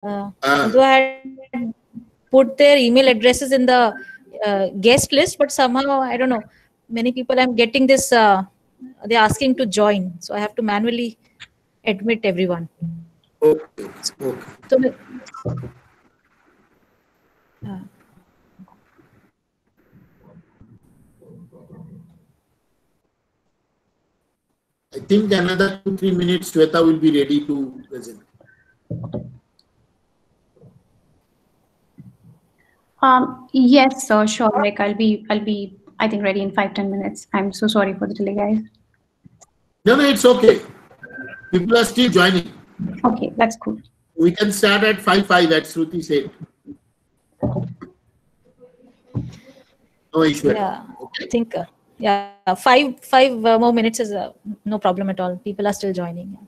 although I had put their email addresses in the guest list, but somehow I don't know. Many people I'm getting this. They're asking to join, so I have to manually admit everyone. Okay. Okay. So, I think another 2-3 minutes, Shweta will be ready to present. Yes, sir, sure. Like I'll be, I think ready in 5-10 minutes. I'm so sorry for the delay, guys. No, no, it's okay. People are still joining. Okay, that's cool. We can start at 5:05, as Shruti said. No issue. yeah, Okay. I think five more minutes is no problem at all. People are still joining. Yeah.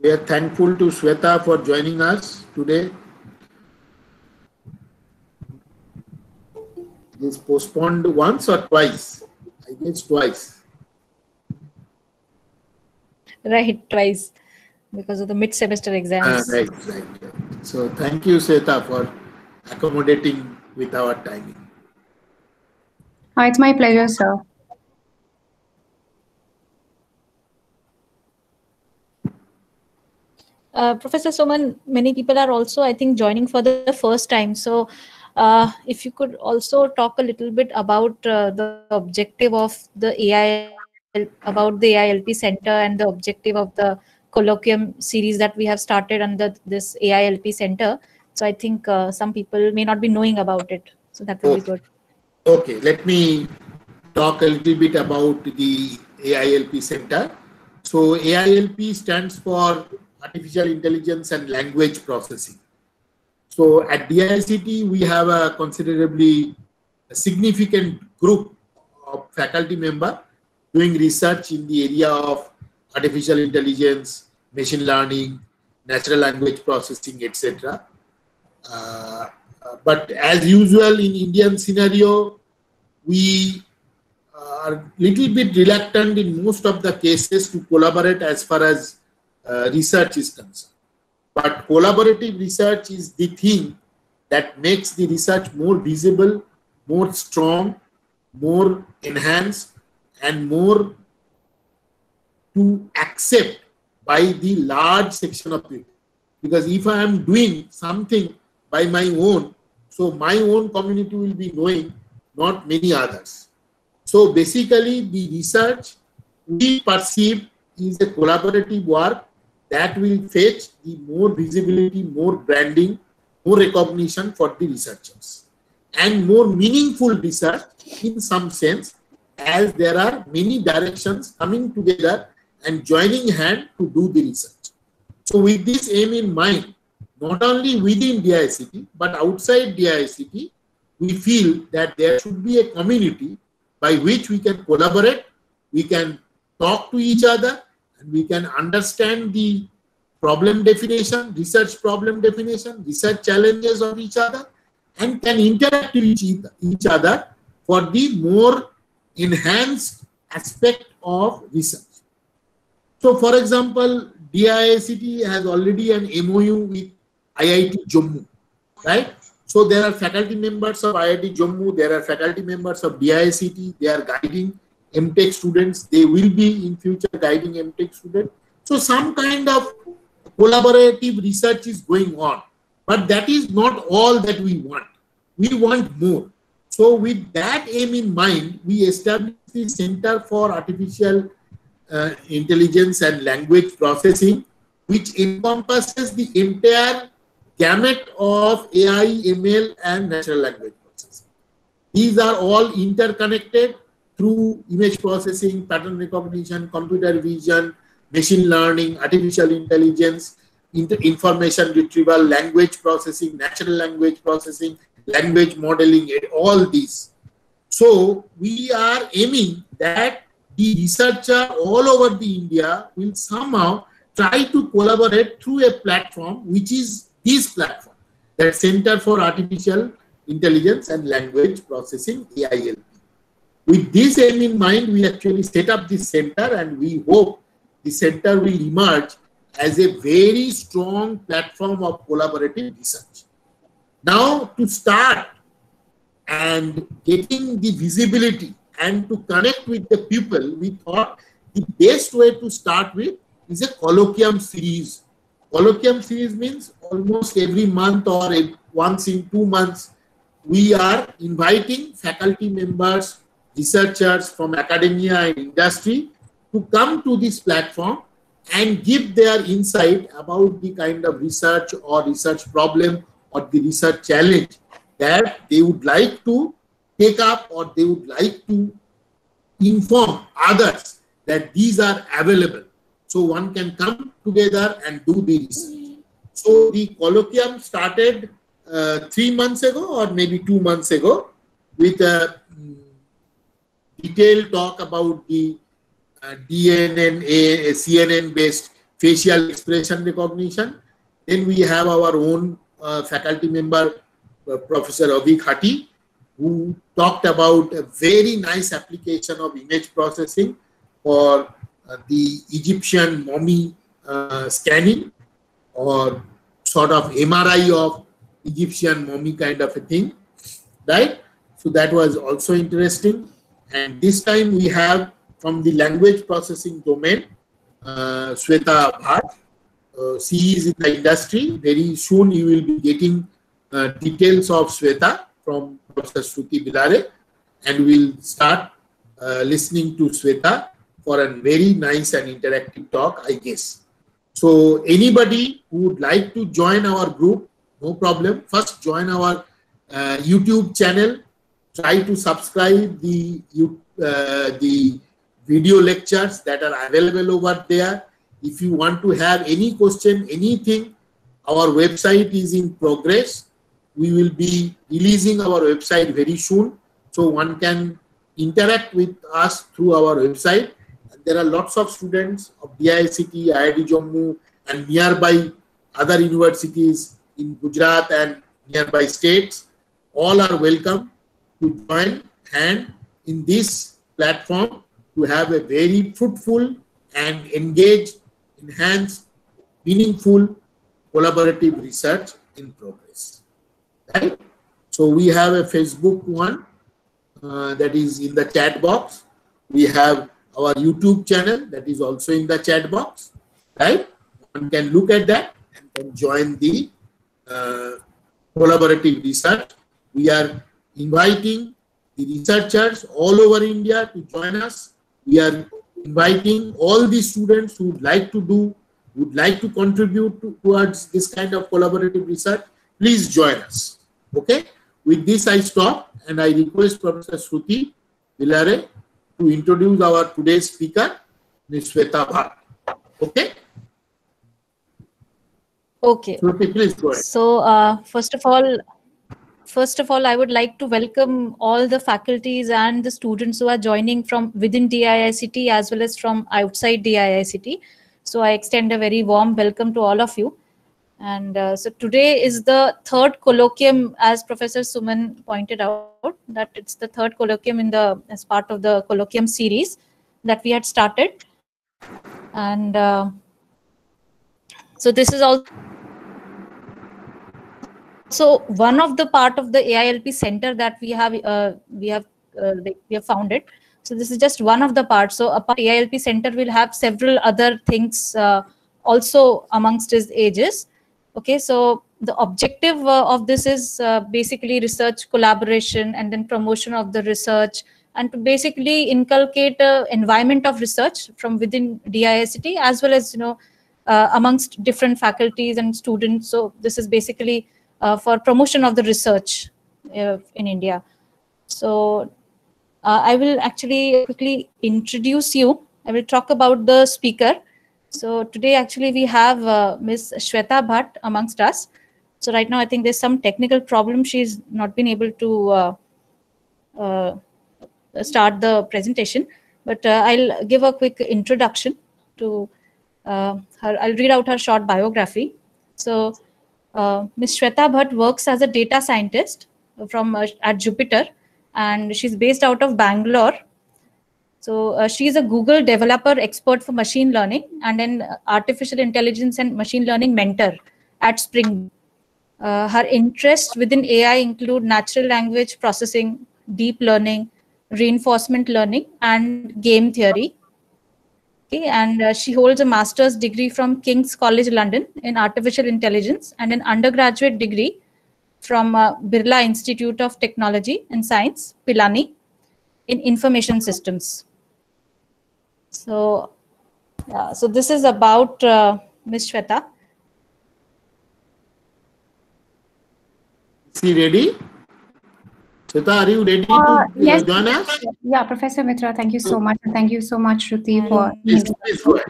We are thankful to Shweta for joining us today. It is postponed once or twice? I guess twice. Right, twice because of the mid-semester exams. Right. So thank you, Shweta, for accommodating with our timing. It's my pleasure, sir. Professor Soman, many people are also, I think, joining for the first time. So, if you could also talk a little bit about the objective of the about the AILP Center and the objective of the colloquium series that we have started under this AILP Center. So, I think some people may not be knowing about it. So, that would be good. Okay, let me talk a little bit about the AILP Center. So AILP stands for Artificial Intelligence and Language Processing. So at DICT, we have a considerably significant group of faculty members doing research in the area of artificial intelligence, machine learning, natural language processing, etc. But as usual in Indian scenario, we are little bit reluctant in most of the cases to collaborate as far as research is concerned. But collaborative research is the thing that makes the research more visible, more strong, more enhanced, and more to accept by the large section of people. Because if I am doing something by my own, so my own community will be knowing, not many others. So basically the research we perceive is a collaborative work that will fetch the more visibility, more branding, more recognition for the researchers, and more meaningful research in some sense, as there are many directions coming together and joining hand to do the research. So with this aim in mind, not only within DICT, but outside DICT, we feel that there should be a community by which we can collaborate, we can talk to each other, and we can understand the problem definition, research problem definition, research challenges of each other, and can interact with each other for the more enhanced aspect of research. So, for example, DICT has already an MOU with IIT Jammu, right? So, there are faculty members of IIT Jammu, there are faculty members of DICT, they are guiding MTech students, they will be in future guiding MTech students. So, some kind of collaborative research is going on, but that is not all that we want. We want more. So with that aim in mind, we established the Center for Artificial intelligence and language processing, which encompasses the entire gamut of AI, ML, and natural language processing. These are all interconnected through image processing, pattern recognition, computer vision, machine learning, artificial intelligence, information retrieval, language processing, natural language processing, language modeling, all these. So we are aiming that the researcher all over the India will somehow try to collaborate through a platform, which is this platform, that Center for Artificial Intelligence and Language Processing, AILP. With this aim in mind, we actually set up this center, and we hope the center will emerge as a very strong platform of collaborative research. Now, to start and getting the visibility and to connect with the people, we thought the best way to start with is a colloquium series. Colloquium series means almost every month or once in 2 months, we are inviting faculty members, researchers from academia and industry to come to this platform and give their insight about the kind of research or research problem or the research challenge that they would like to take up, or they would like to inform others that these are available. So one can come together and do the research. So the colloquium started 3 months ago or maybe 2 months ago with a detailed talk about the DNN, CNN-based facial expression recognition. Then we have our own faculty member, Professor Avik Hati, who talked about a very nice application of image processing for the Egyptian mummy scanning, or sort of MRI of Egyptian mummy kind of a thing, right? So that was also interesting. And this time we have from the language processing domain, Sweta Bhatt. She is in the industry. Very soon you will be getting details of Sweta from Professor Shruti Bilare, and we'll start listening to Sweta for a very nice and interactive talk, I guess. So anybody who would like to join our group, no problem. First join our YouTube channel. Try to subscribe the video lectures that are available over there. If you want to have any question, anything, our website is in progress. We will be releasing our website very soon, so one can interact with us through our website. And there are lots of students of DICT, IIT Jammu, and nearby other universities in Gujarat and nearby states. All are welcome to join hand in this platform to have a very fruitful and engaged, enhanced, meaningful, collaborative research in progress. Right? So we have a Facebook one that is in the chat box. We have our YouTube channel that is also in the chat box. Right? One can look at that and can join the collaborative research. We are inviting the researchers all over India to join us. We are inviting all the students who would like to do, would like to contribute towards this kind of collaborative research. Please join us. Okay. With this, I stop and I request Professor Shruti Bilare to introduce our today's speaker, Ms. Sweta Bhatt. Okay. Okay. Shruti, please go ahead. So first of all, I would like to welcome all the faculties and the students who are joining from within DIICT as well as from outside DIICT. So I extend a very warm welcome to all of you. And so today is the third colloquium, as Professor Suman pointed out, that it's the third colloquium as part of the colloquium series that we had started. And so this is also one of the part of the AILP center that we have founded. So this is just one of the parts. So a AILP center will have several other things also amongst its ages. Okay, so the objective of this is basically research collaboration and then promotion of the research, and to basically inculcate an environment of research from within DISCT, as well as amongst different faculties and students. So this is basically for promotion of the research in India. So I will actually quickly introduce you. I will talk about the speaker. So today actually we have Ms. Shweta Bhatt amongst us. So right now I think there's some technical problem. She's not been able to start the presentation, but I'll give a quick introduction to her. I'll read out her short biography. So Ms. Shweta Bhatt works as a data scientist from at Jupyter, and she's based out of Bangalore. So she's a Google developer expert for machine learning and an artificial intelligence and machine learning mentor at Spring. Her interests within AI include natural language processing, deep learning, reinforcement learning, and game theory. Okay, and she holds a master's degree from King's College London in artificial intelligence and an undergraduate degree from Birla Institute of Technology and Science, Pilani, in information systems. So, so this is about Ms. Shweta. Is he ready? Shweta, are you ready yes. to join us? Yeah, Professor Mitra, thank you so much. And thank you so much, Shruti, for... Please go ahead.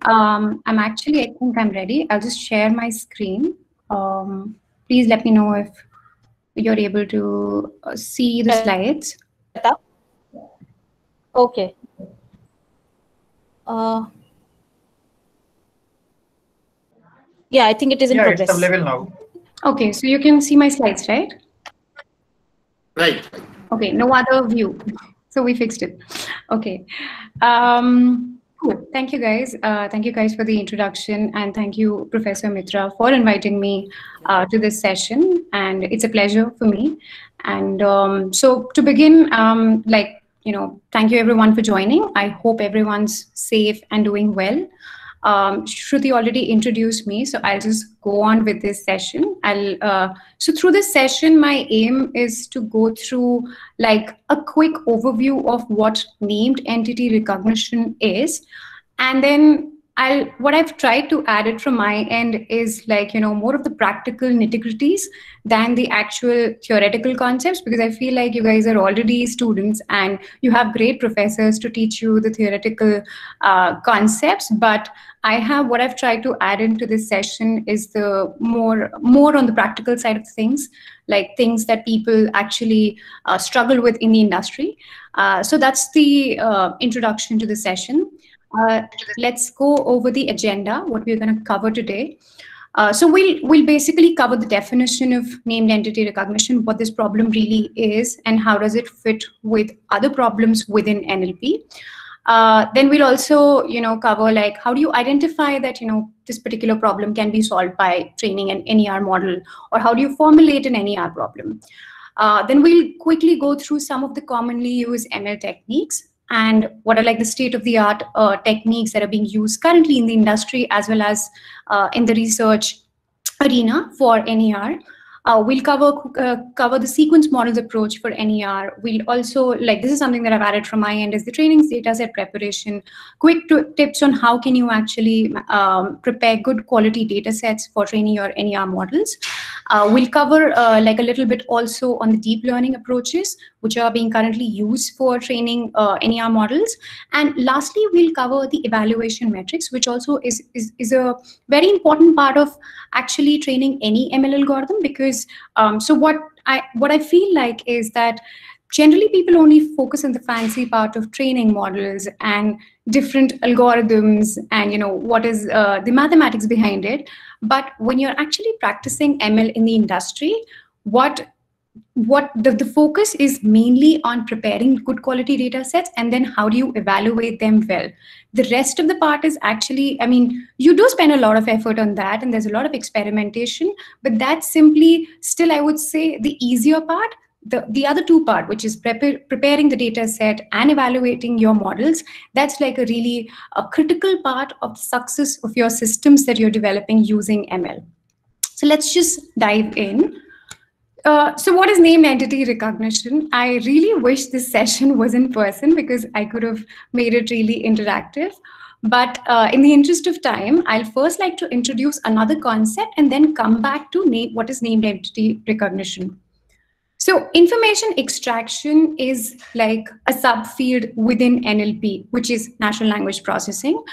I think I'm ready. I'll just share my screen. Please let me know if you're able to see the slides. Okay. Yeah, I think it is in progress. It's available now. Okay, so you can see my slides, right? Right. Okay, no other view. So we fixed it. Okay. Cool. Thank you guys. Thank you guys for the introduction, and thank you, Professor Mitra, for inviting me to this session. And it's a pleasure for me. And so to begin, thank you everyone for joining. I hope everyone's safe and doing well. Shruti already introduced me, so I'll just go on with this session. So through this session, my aim is to go through like a quick overview of what named entity recognition is, and then what I've tried to add it from my end is more of the practical nitty-gritties than the actual theoretical concepts, because I feel like you guys are already students and you have great professors to teach you the theoretical concepts. But what I've tried to add into this session is the more on the practical side of things, like things that people actually struggle with in the industry. So that's the introduction to the session. Let's go over the agenda, what we're going to cover today. So we'll basically cover the definition of named entity recognition, what this problem really is, and how does it fit with other problems within NLP. Then we'll also, cover like how do you identify that, this particular problem can be solved by training an NER model, or how do you formulate an NER problem. Then we'll quickly go through some of the commonly used ML techniques and what are like the state-of-the-art techniques that are being used currently in the industry as well as in the research arena for NER. We'll cover the sequence models approach for NER. We'll also, this is something that I've added from my end, is the training data set preparation, quick tips on how can you actually prepare good quality data sets for training your NER models. We'll cover a little bit also on the deep learning approaches, which are being currently used for training NER models. And lastly, we'll cover the evaluation metrics, which also is a very important part of actually training any ML algorithm, because so what I feel like is that generally people only focus on the fancy part of training models and different algorithms and what is the mathematics behind it. But when you're actually practicing ML in the industry, what the focus is mainly on preparing good quality data sets, and then how do you evaluate them well. The rest of the part is actually, you do spend a lot of effort on that, and there's a lot of experimentation, but that's simply still, I would say, the easier part. The other two part, which is preparing the data set and evaluating your models, that's like a really critical part of the success of your systems that you're developing using ML. So let's just dive in. So what is named entity recognition? I really wish this session was in person because I could have made it really interactive. But in the interest of time, I'll first like to introduce another concept and then come back to what is named entity recognition. So information extraction is like a subfield within NLP, which is natural language processing.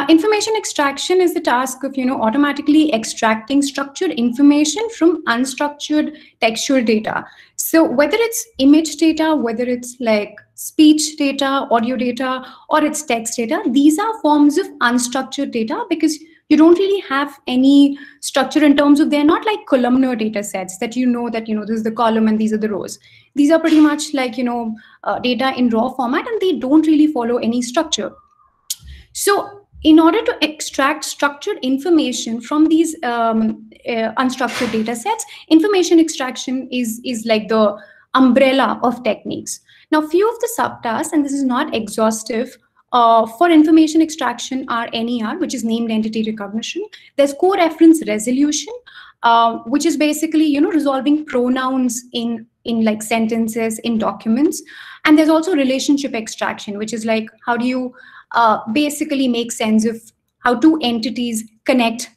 Information extraction is the task of, automatically extracting structured information from unstructured textual data. So whether it's image data, whether it's like speech data, audio data, or it's text data, these are forms of unstructured data because you don't really have any structure in terms of, they're not like columnar data sets that that this is the column and these are the rows. These are pretty much like data in raw format, and they don't really follow any structure. So in order to extract structured information from these unstructured data sets, information extraction is like the umbrella of techniques. Now, few of the subtasks, and this is not exhaustive, for information extraction are NER, which is named entity recognition. There's co-reference resolution, which is basically resolving pronouns in like sentences in documents. And there's also relationship extraction, which is like how do you basically make sense of how two entities connect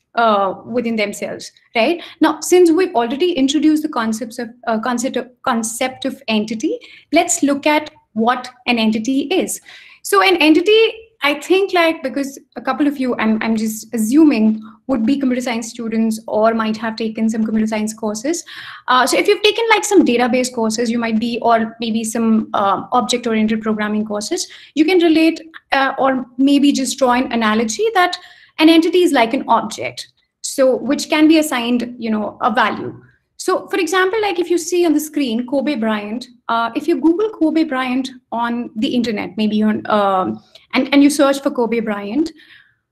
within themselves, right? Now, since we've already introduced the concept of entity, let's look at what an entity is. So an entity, I think, like, because a couple of you, I'm just assuming, would be computer science students or might have taken some computer science courses. So if you've taken like some database courses, you might be, or maybe some object-oriented programming courses, you can relate or maybe just draw an analogy that an entity is like an object, so which can be assigned, a value. So for example, like if you see on the screen, Kobe Bryant, if you Google Kobe Bryant on the internet, maybe on, and you search for Kobe Bryant,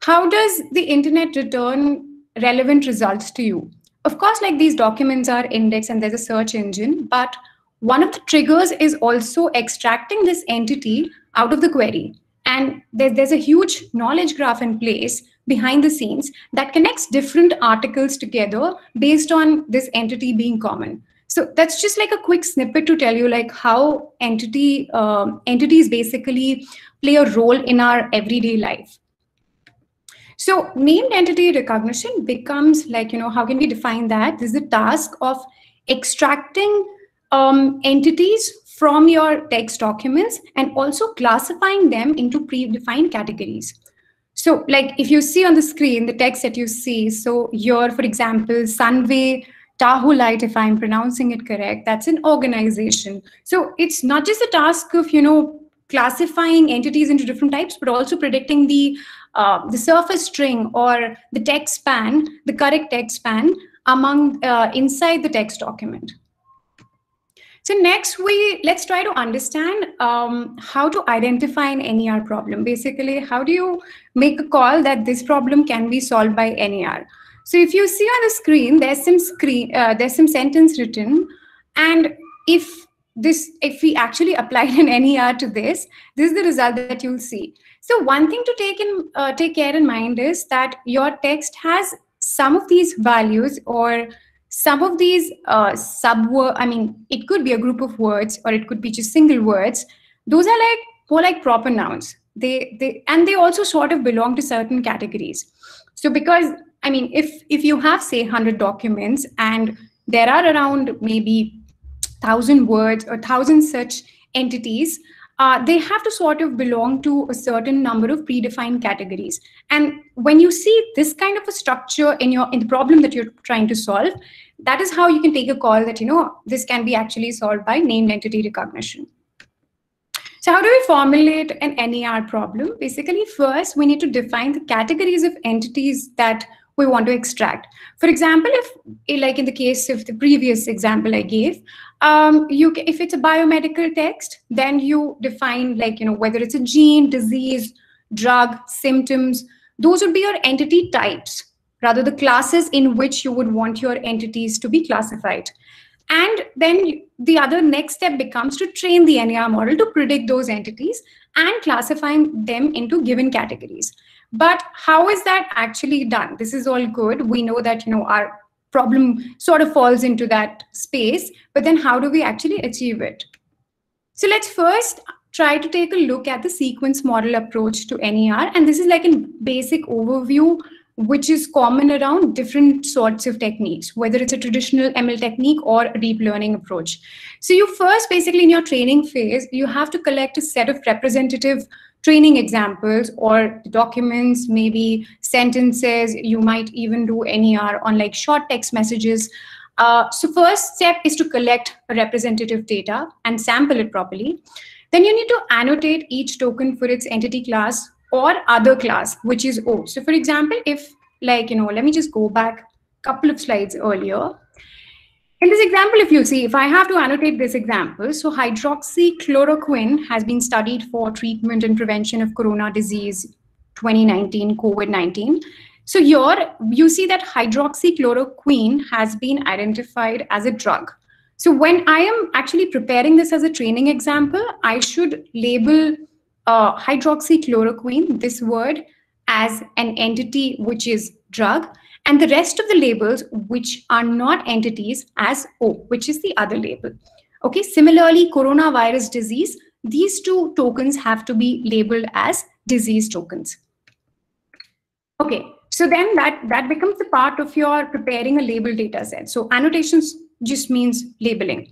how does the internet return relevant results to you? Of course, like these documents are indexed and there's a search engine, but one of the triggers is also extracting this entity out of the query. And there's a huge knowledge graph in place behind the scenes that connects different articles together based on this entity being common. So that's just like a quick snippet to tell you like how entities basically play a role in our everyday life. So named entity recognition becomes like, how can we define that? This is the task of extracting entities from your text documents and also classifying them into predefined categories. So like if you see on the screen, the text that you see, so here, for example, Sunway Tahulite, if I'm pronouncing it correct, that's an organization. So it's not just the task of, classifying entities into different types, but also predicting the surface string or the text span, the correct text span among inside the text document. So next, let's try to understand how to identify an NER problem. Basically, how do you make a call that this problem can be solved by NER? So if you see on the screen, there's some sentence written, and if we actually applied an NER to this is the result that you'll see. So one thing to take care in mind is that your text has some of these values or some of these it could be a group of words or it could be just single words. Those are like more like proper nouns. They also sort of belong to certain categories. So because, if you have say 100 documents and there are around maybe 1,000 words or 1,000 such entities, they have to sort of belong to a certain number of predefined categories. And when you see this kind of a structure in the problem that you're trying to solve, that is how you can take a call that, this can be actually solved by named entity recognition. So how do we formulate an NER problem? Basically, first, we need to define the categories of entities that we want to extract. For example, if like in the case of the previous example I gave, if it's a biomedical text, then you define like, whether it's a gene, disease, drug, symptoms, those would be your entity types, rather the classes in which you would want your entities to be classified. And then the other next step becomes to train the NER model to predict those entities and classifying them into given categories. But how is that actually done? This is all good. We know that, our problem sort of falls into that space, but then how do we actually achieve it? So let's first try to take a look at the sequence model approach to NER. And this is like a basic overview, which is common around different sorts of techniques, whether it's a traditional ML technique or a deep learning approach. So you first, basically in your training phase, you have to collect a set of representative training examples or documents, maybe sentences. You might even do NER on like short text messages. So first step is to collect representative data and sample it properly. Then you need to annotate each token for its entity class or other class, which is O. So for example, if like, let me just go back a couple of slides earlier. In this example, if you see, if I have to annotate this example, so hydroxychloroquine has been studied for treatment and prevention of corona disease 2019, COVID-19. So here you see that hydroxychloroquine has been identified as a drug. So when I am actually preparing this as a training example, I should label hydroxychloroquine, this word, as an entity which is drug, and the rest of the labels which are not entities as O, which is the other label. Okay, similarly, coronavirus disease, these two tokens have to be labeled as disease tokens. Okay, so then that becomes a part of your preparing a label data set. So annotations just means labeling.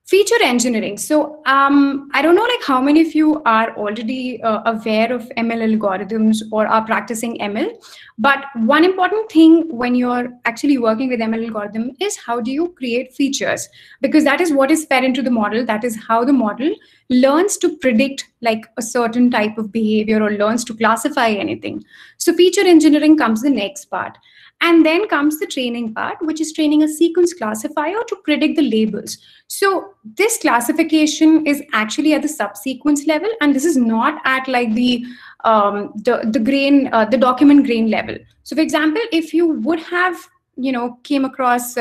Feature engineering. So I don't know like how many of you are already aware of ML algorithms or are practicing ML, but one important thing when you're actually working with ML algorithm is how do you create features? Because that is what is fed into the model. That is how the model learns to predict like a certain type of behavior or learns to classify anything. So feature engineering comes the next part. And then comes the training part, which is training a sequence classifier to predict the labels. So this classification is actually at the subsequence level, and this is not at like the document grain level. So for example, if you would have came across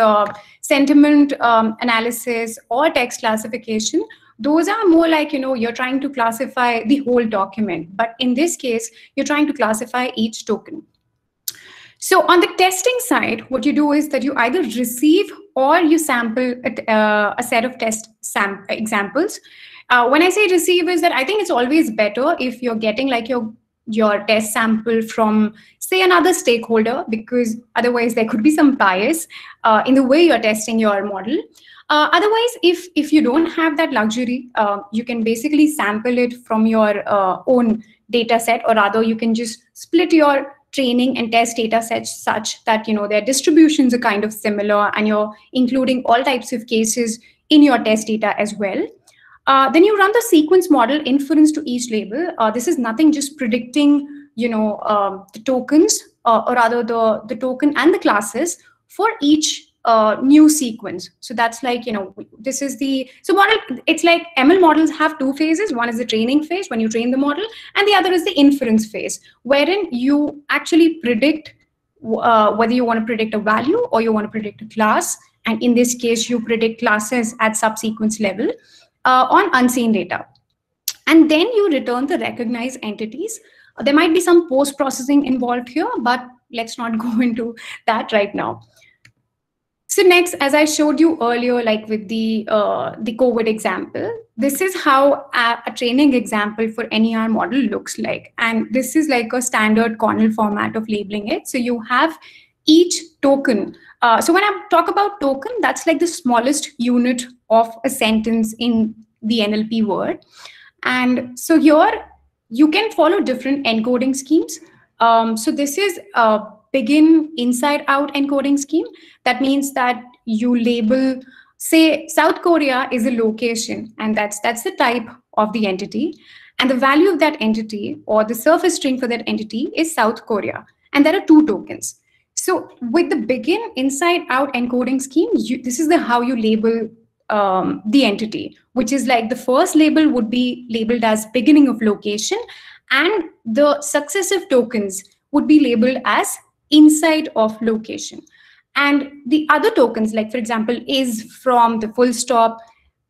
sentiment analysis or text classification, those are more like you're trying to classify the whole document. But in this case, you're trying to classify each token. So on the testing side, what you do is that you either receive or you sample a set of test examples. When I say receive is that I think it's always better if you're getting like your test sample from, say, another stakeholder, because otherwise there could be some bias in the way you're testing your model. Otherwise, if you don't have that luxury, you can basically sample it from your own data set, or rather you can just split your training and test data sets such that their distributions are kind of similar and you're including all types of cases in your test data as well. Then you run the sequence model inference to each label. This is nothing, just predicting the tokens or rather the token and the classes for each new sequence. So that's like this is the model. It's like ML models have two phases. One is the training phase when you train the model, and the other is the inference phase, wherein you actually predict whether you want to predict a value or you want to predict a class. And in this case, you predict classes at subsequence level on unseen data. And then you return the recognized entities. There might be some post-processing involved here, but let's not go into that right now. So next, as I showed you earlier, like with the COVID example, this is how a training example for NER model looks like. And this is like a standard Cornell format of labeling it. So you have each token. So when I talk about token, that's like the smallest unit of a sentence in the NLP word. And so here you can follow different encoding schemes. So this is a begin inside out encoding scheme. That means that you label, say, South Korea is a location, and that's the type of the entity. And the value of that entity or the surface string for that entity is South Korea. And there are two tokens. So with the begin inside out encoding scheme, this is how you label the entity, which is like the first label would be labeled as beginning of location, and the successive tokens would be labeled as inside of location. And the other tokens, like for example, is, from, the full stop,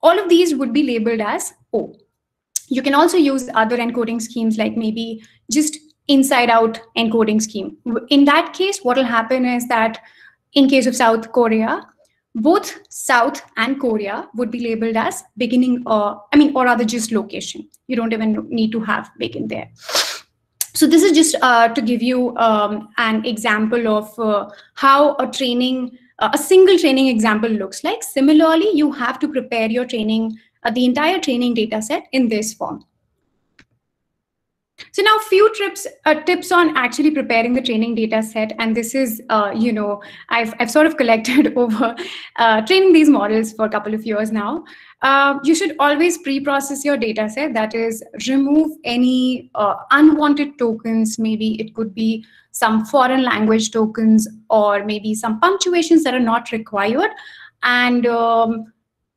all of these would be labeled as O. You can also use other encoding schemes, like maybe just inside out encoding scheme. In that case, what will happen is that in case of South Korea, both South and Korea would be labeled as beginning, or rather just location. You don't even need to have begin there. So this is just to give you an example of how a training, a single training example looks like. Similarly, you have to prepare your training, the entire training data set in this form. So now few tips on actually preparing the training data set. And this is, I've sort of collected over training these models for a couple of years now. You should always pre-process your data set. That is, remove any unwanted tokens. Maybe it could be some foreign language tokens, or maybe some punctuations that are not required. And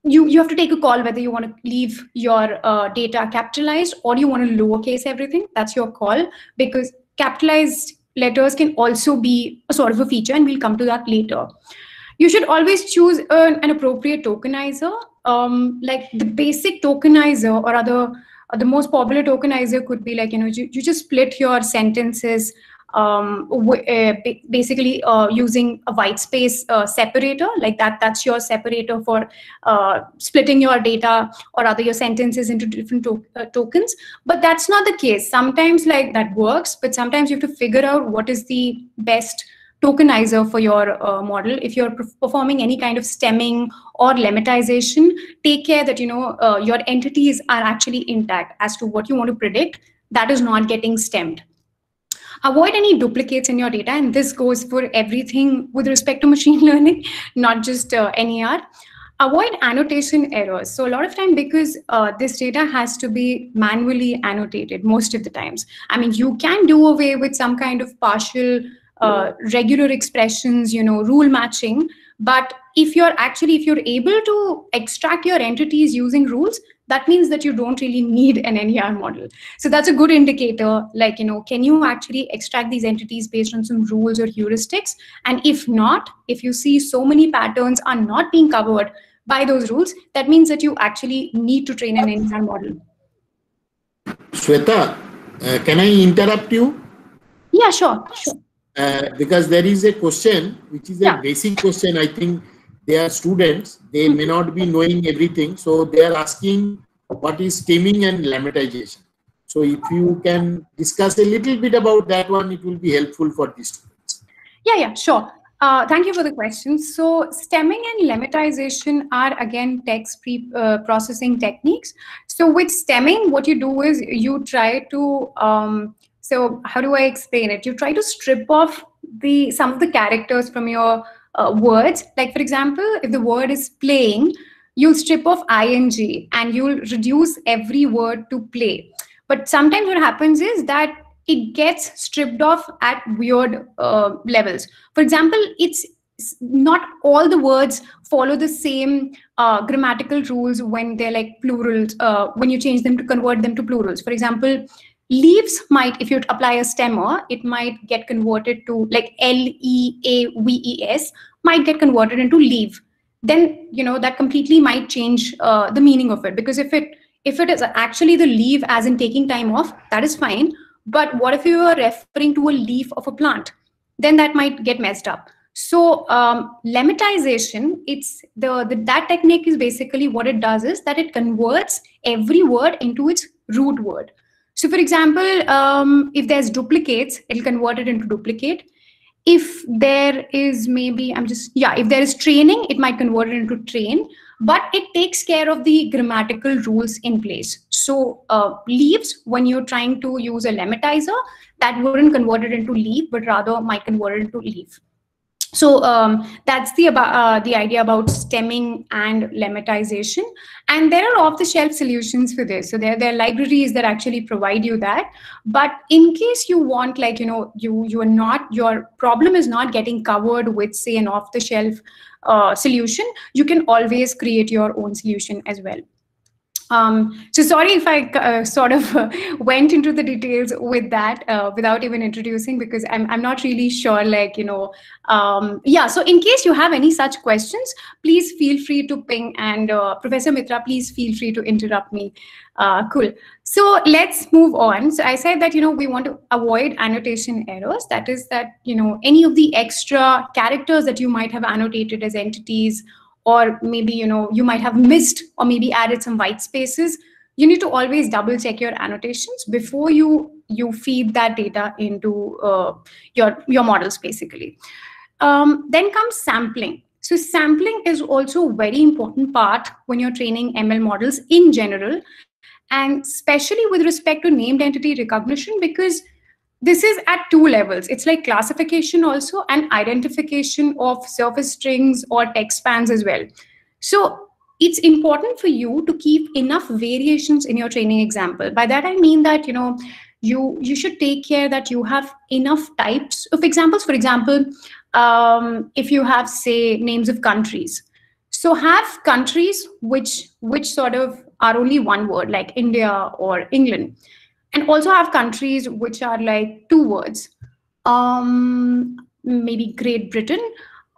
you have to take a call whether you want to leave your data capitalized or you want to lowercase everything. That's your call, because capitalized letters can also be a sort of a feature, and we'll come to that later. You should always choose an appropriate tokenizer. Like the basic tokenizer, or other the most popular tokenizer could be like, you just split your sentences basically using a white space separator, like that's your separator for splitting your data, or other your sentences into different tokens. But that's not the case. Sometimes like that works, but sometimes you have to figure out what is the best tokenizer for your model. If you're performing any kind of stemming or lemmatization, take care that your entities are actually intact as to what you want to predict, that is not getting stemmed. Avoid any duplicates in your data, and this goes for everything with respect to machine learning, not just NER. Avoid annotation errors. So a lot of time, because this data has to be manually annotated most of the times. I mean, you can do away with some kind of partial regular expressions, rule matching. But if you're able to extract your entities using rules, that means that you don't really need an NER model. So that's a good indicator, like, can you actually extract these entities based on some rules or heuristics? And if not, if you see so many patterns are not being covered by those rules, that means that you actually need to train an NER model. Shweta, can I interrupt you? Yeah, sure. Because there is a question, which is a basic question. I think they are students, they may not be knowing everything. So they are asking what is stemming and lemmatization. So if you can discuss a little bit about that one, it will be helpful for the students. Yeah, sure. Thank you for the question. So stemming and lemmatization are again text pre-processing techniques. So with stemming, what you do is you try to, so how do I explain it? You try to strip off some of the characters from your words. Like for example, if the word is playing, you'll strip off ing and you'll reduce every word to play. But sometimes what happens is that it gets stripped off at weird levels. For example, it's not all the words follow the same grammatical rules when they're like plurals, when you change them to convert them to plurals. For example, leaves might, if you apply a stemmer, it might get converted to like L-E-A-V-E-S, might get converted into leave. Then, that completely might change the meaning of it. Because if it is actually the leave as in taking time off, that is fine. But what if you are referring to a leaf of a plant? Then that might get messed up. So lemmatization, that technique is basically what it does is that it converts every word into its root word. So for example, if there's duplicates, it'll convert it into duplicate. If there is if there is training, it might convert it into train, but it takes care of the grammatical rules in place. So leaves, when you're trying to use a lemmatizer, that wouldn't convert it into leave, but rather might convert it into leave. So that's the idea about stemming and lemmatization. And there are off-the-shelf solutions for this. So there are libraries that actually provide you that. But in case you want, like, your problem is not getting covered with, say, an off-the-shelf solution, you can always create your own solution as well. So sorry if I sort of went into the details with that without even introducing, because I'm not really sure, like, yeah, so in case you have any such questions, please feel free to ping, and Professor Mitra, please feel free to interrupt me. Cool. So let's move on. So I said that, we want to avoid annotation errors. That is that, any of the extra characters that you might have annotated as entities, or maybe, you might have missed or maybe added some white spaces, you need to always double check your annotations before you feed that data into your models, basically. Then comes sampling. So sampling is also a very important part when you're training ML models in general, and especially with respect to named entity recognition, because this is at two levels. It's like classification also, and identification of surface strings or text spans as well. So it's important for you to keep enough variations in your training example. By that I mean that, you should take care that you have enough types of examples. For example, if you have, say, names of countries, so have countries which sort of are only one word, like India or England, and also have countries which are like two words, maybe Great Britain,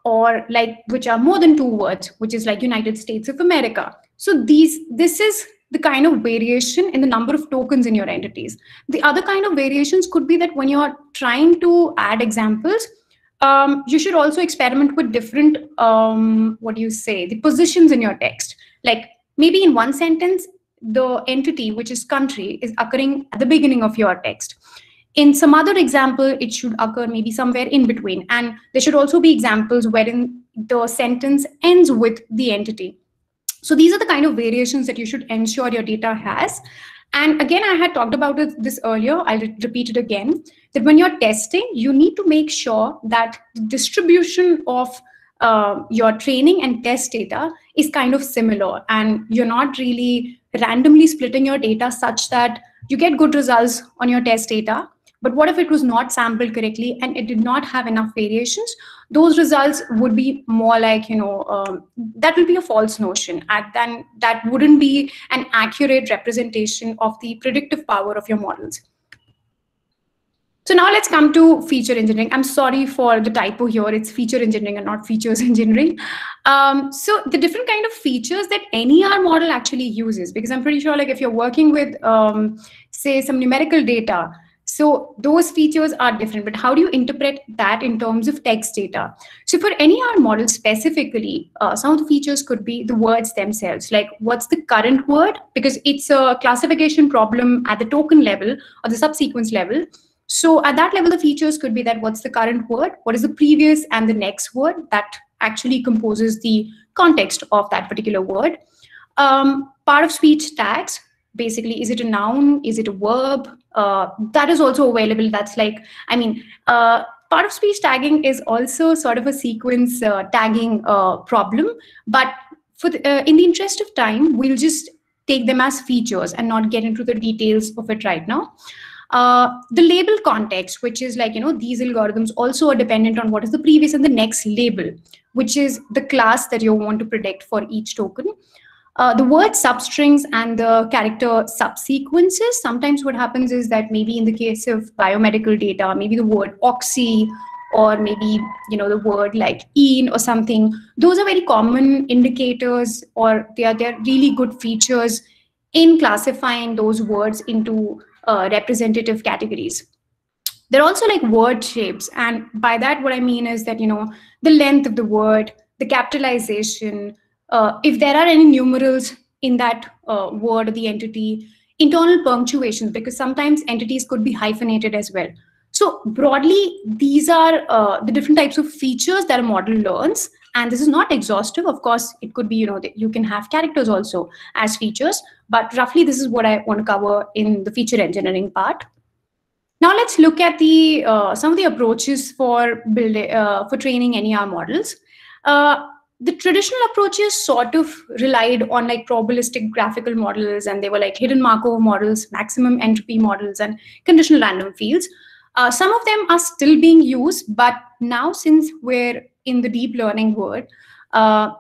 or like which are more than two words, which is like United States of America. So this is the kind of variation in the number of tokens in your entities. The other kind of variations could be that when you're trying to add examples, you should also experiment with different, the positions in your text. Like maybe in one sentence, the entity, which is country, is occurring at the beginning of your text. In some other example, it should occur maybe somewhere in between. And there should also be examples wherein the sentence ends with the entity. So these are the kind of variations that you should ensure your data has. And again, I had talked about this earlier. I'll repeat it again, that when you're testing, you need to make sure that the distribution of your training and test data is kind of similar, and you're not really randomly splitting your data such that you get good results on your test data. But what if it was not sampled correctly and it did not have enough variations? Those results would be more like, that will be a false notion, and then that wouldn't be an accurate representation of the predictive power of your models. So now let's come to feature engineering. I'm sorry for the typo here. It's feature engineering and not features engineering. So the different kind of features that NER model actually uses, because I'm pretty sure, like, if you're working with, say, some numerical data, so those features are different, but how do you interpret that in terms of text data? So for NER model specifically, some of the features could be the words themselves, like what's the current word, because it's a classification problem at the token level or the subsequence level. So at that level, the features could be that what's the current word, what is the previous and the next word that actually composes the context of that particular word. Part of speech tags, basically, is it a noun, is it a verb? That is also available. That's like, part of speech tagging is also sort of a sequence tagging problem, but for in the interest of time, we'll just take them as features and not get into the details of it right now. The label context, which is like, these algorithms also are dependent on what is the previous and the next label, which is the class that you want to predict for each token. The word substrings and the character subsequences, sometimes what happens is that maybe in the case of biomedical data, maybe the word oxy, or maybe, the word like "een" or something, those are very common indicators, or they're really good features in classifying those words into representative categories. They're also like word shapes, and by that what I mean is that, the length of the word, the capitalization, if there are any numerals in that word or the entity, internal punctuations, because sometimes entities could be hyphenated as well. So broadly, these are the different types of features that a model learns. And this is not exhaustive. Of course, it could be, you can have characters also as features, but roughly this is what I want to cover in the feature engineering part. Now let's look at the some of the approaches for building for training NER models. The traditional approaches sort of relied on like probabilistic graphical models, and they were like hidden Markov models, maximum entropy models, and conditional random fields. Some of them are still being used, but now since we're in the deep learning world,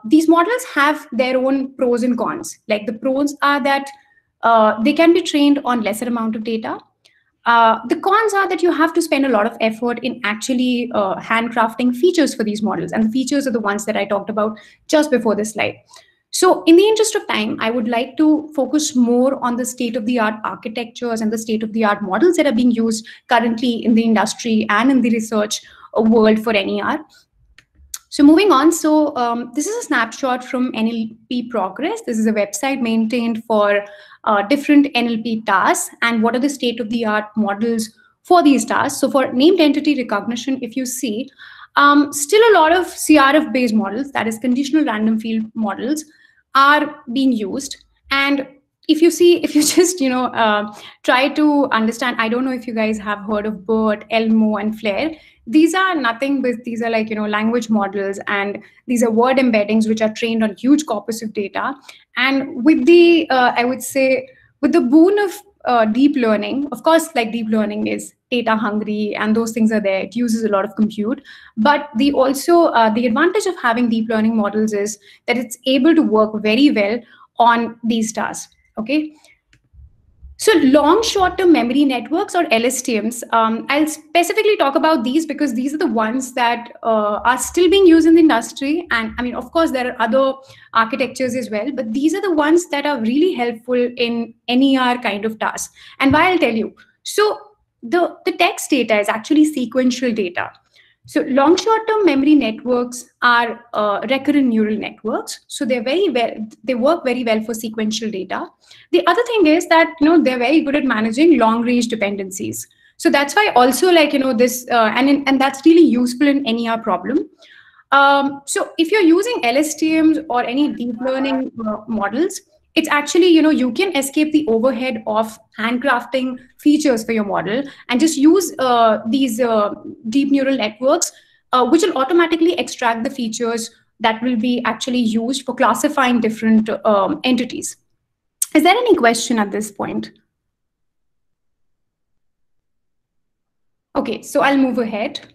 these models have their own pros and cons. Like the pros are that they can be trained on lesser amount of data. The cons are that you have to spend a lot of effort in actually handcrafting features for these models. And the features are the ones that I talked about just before this slide. So in the interest of time, I would like to focus more on the state-of-the-art architectures and the state-of-the-art models that are being used currently in the industry and in the research world for NER. So moving on, so this is a snapshot from NLP Progress. This is a website maintained for different NLP tasks and what are the state-of-the-art models for these tasks. So for named entity recognition, if you see, still a lot of CRF-based models, that is conditional random field models, are being used. And if you see, if you just try to understand, I don't know if you guys have heard of BERT, Elmo, and FLAIR. These are nothing but these are like language models, and these are word embeddings which are trained on huge corpus of data. And with the I would say with the boon of deep learning, of course, like deep learning is data hungry and those things are there. It uses a lot of compute, but the advantage of having deep learning models is that it's able to work very well on these tasks. Okay. So long short-term memory networks, or LSTMs, I'll specifically talk about these because these are the ones that are still being used in the industry. And I mean, of course, there are other architectures as well, but these are the ones that are really helpful in NER kind of tasks. And why, I'll tell you. So the text data is actually sequential data. So long short-term memory networks are recurrent neural networks. So they work very well for sequential data. The other thing is that they're very good at managing long-range dependencies. So that's why also this and that's really useful in NER problem. So if you're using LSTMs or any deep learning models, it's actually, you can escape the overhead of handcrafting features for your model and just use these deep neural networks, which will automatically extract the features that will be actually used for classifying different entities. Is there any question at this point? Okay, so I'll move ahead.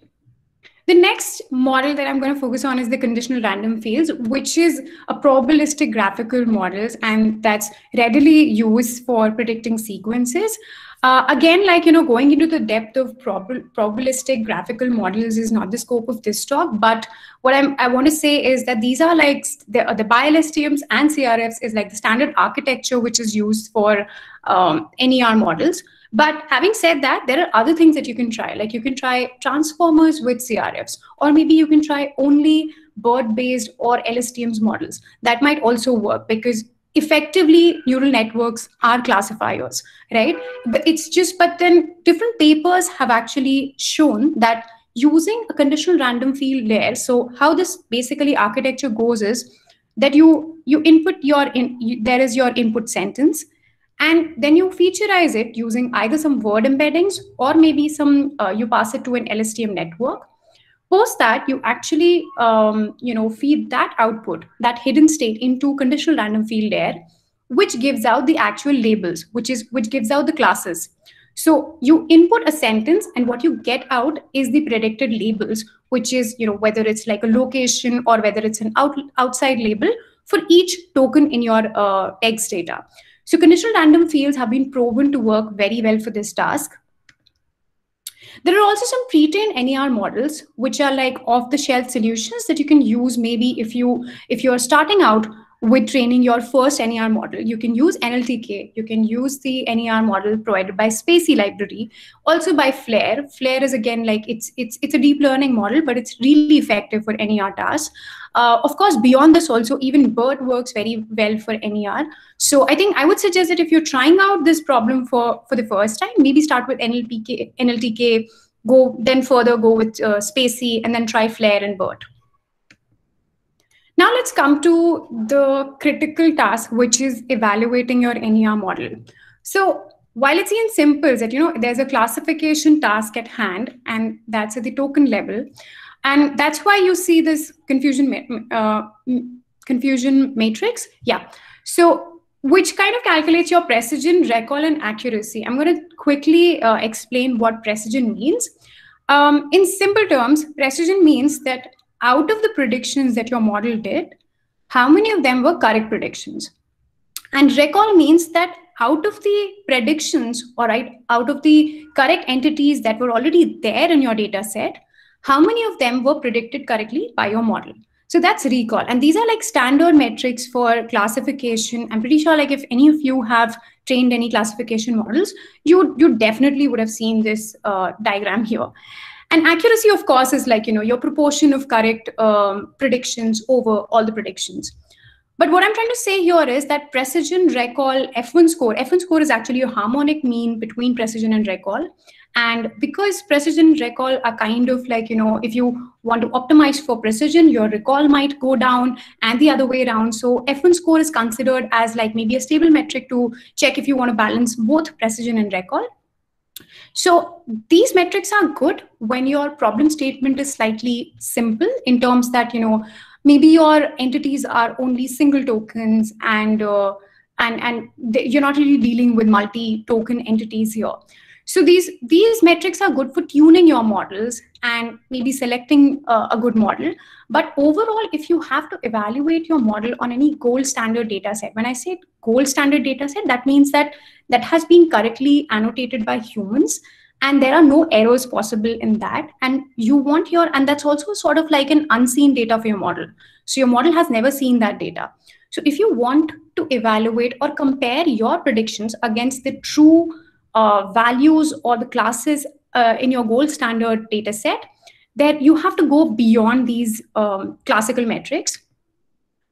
The next model that I'm going to focus on is the conditional random fields, which is a probabilistic graphical models, and that's readily used for predicting sequences. Again, going into the depth of probabilistic graphical models is not the scope of this talk, but what I want to say is that these are like the BiLSTMs and CRFs is like the standard architecture which is used for NER models. But having said that, there are other things that you can try. Like you can try transformers with CRFs, or maybe you can try only BERT-based or LSTMs models. That might also work because effectively neural networks are classifiers, right? But then different papers have actually shown that using a conditional random field layer. So how this basically architecture goes is that you input there is your input sentence. And then you featureize it using either some word embeddings or maybe you pass it to an LSTM network. Post that, you actually feed that output, that hidden state, into conditional random field layer, which gives out the actual labels, which gives out the classes. So you input a sentence, and what you get out is the predicted labels, which is whether it's like a location or whether it's an outside label for each token in your text data. So conditional random fields have been proven to work very well for this task. There are also some pre-trained NER models, which are like off-the-shelf solutions that you can use maybe if you're starting out with training your first NER model. You can use NLTK. You can use the NER model provided by Spacie library, also by FLAIR. FLAIR is again like it's a deep learning model, but it's really effective for NER tasks. Of course, beyond this also, even BERT works very well for NER. So I think I would suggest that if you're trying out this problem for the first time, maybe start with NLTK, go with Spacie, and then try FLAIR and BERT. Now let's come to the critical task, which is evaluating your NER model. So while it seems simple that there's a classification task at hand, and that's at the token level, and that's why you see this confusion matrix. Yeah. So which kind of calculates your precision, recall, and accuracy. I'm going to quickly explain what precision means. In simple terms, precision means that out of the predictions that your model did, how many of them were correct predictions? And recall means that out of the predictions, or out of the correct entities that were already there in your data set, how many of them were predicted correctly by your model? So that's recall. And these are like standard metrics for classification. I'm pretty sure like if any of you have trained any classification models, you definitely would have seen this diagram here. And accuracy, of course, is like, your proportion of correct predictions over all the predictions. But what I'm trying to say here is that precision, recall, F1 score is actually a harmonic mean between precision and recall. And because precision and recall are kind of like, if you want to optimize for precision, your recall might go down and the other way around. So F1 score is considered as like maybe a stable metric to check if you want to balance both precision and recall. So these metrics are good when your problem statement is slightly simple in terms that, maybe your entities are only single tokens and you're not really dealing with multi-token entities here. So these metrics are good for tuning your models and maybe selecting a good model. But overall, if you have to evaluate your model on any gold standard data set, when I say gold standard data set, that means that has been correctly annotated by humans and there are no errors possible in that. And you want and that's also sort of like an unseen data for your model. So your model has never seen that data. So if you want to evaluate or compare your predictions against the true values or the classes in your gold standard data set, then you have to go beyond these classical metrics.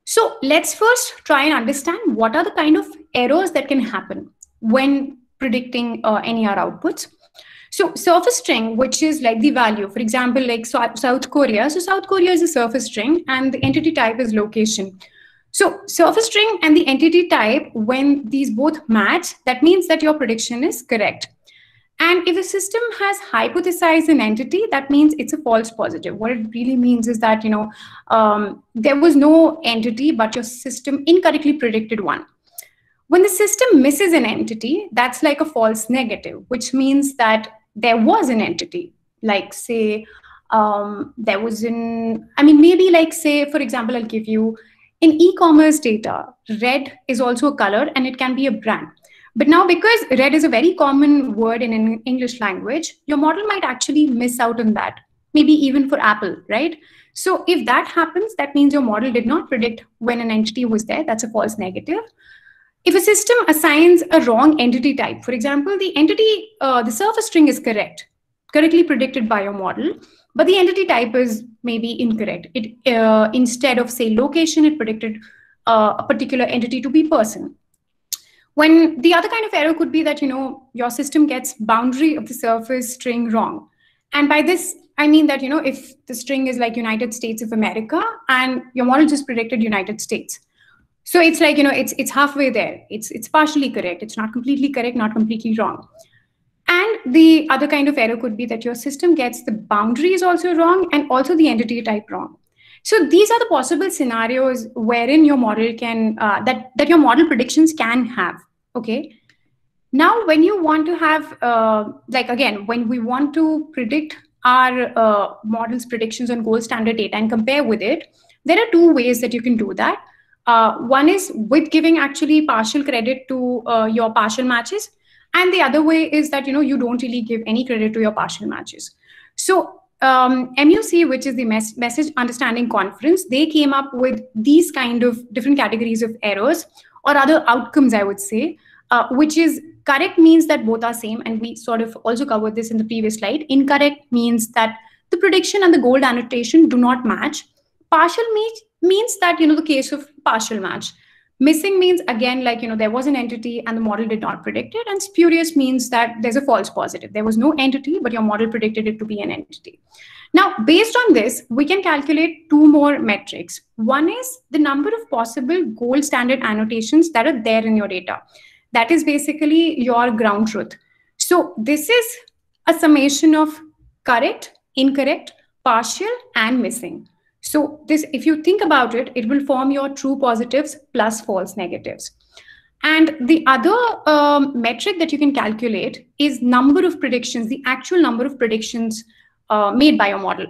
So let's first try and understand what are the kind of errors that can happen when predicting NER outputs. So surface string, which is like the value, for example, like South Korea. So South Korea is a surface string and the entity type is location. So surface string and the entity type, when these both match, that means that your prediction is correct. And if the system has hypothesized an entity, that means it's a false positive. What it really means is that, there was no entity, but your system incorrectly predicted one. When the system misses an entity, that's like a false negative, which means that there was an entity. Like say, there was maybe like say, for example, I'll give you, in e-commerce data, red is also a color and it can be a brand. But now because red is a very common word in an English language, your model might actually miss out on that, maybe even for Apple, right? So if that happens, that means your model did not predict when an entity was there. That's a false negative. If a system assigns a wrong entity type, for example, the entity, the surface string is correctly predicted by your model, but the entity type is maybe incorrect. It instead of say location, it predicted a particular entity to be person. When the other kind of error could be that, your system gets boundary of the surface string wrong. And by this, I mean that, if the string is like United States of America and your model just predicted United States. So it's like, it's halfway there. It's partially correct. It's not completely correct, not completely wrong. And the other kind of error could be that your system gets the boundaries also wrong and also the entity type wrong. So these are the possible scenarios wherein your model can, that your model predictions can have, okay? Now, when you want to have, when we want to predict our model's predictions on gold standard data and compare with it, there are two ways that you can do that. One is with giving actually partial credit to your partial matches. And the other way is that, you don't really give any credit to your partial matches. So MUC, which is the Message Understanding Conference, they came up with these kind of different categories of errors or other outcomes, I would say, which is correct means that both are same. And we sort of also covered this in the previous slide. Incorrect means that the prediction and the gold annotation do not match. Partial means that, the case of partial match. Missing means, again, like, there was an entity and the model did not predict it. And spurious means that there's a false positive. There was no entity, but your model predicted it to be an entity. Now, based on this, we can calculate two more metrics. One is the number of possible gold standard annotations that are there in your data. That is basically your ground truth. So this is a summation of correct, incorrect, partial, and missing. So this, if you think about it, it will form your true positives plus false negatives. And the other metric that you can calculate is number of predictions, the actual number of predictions made by your model.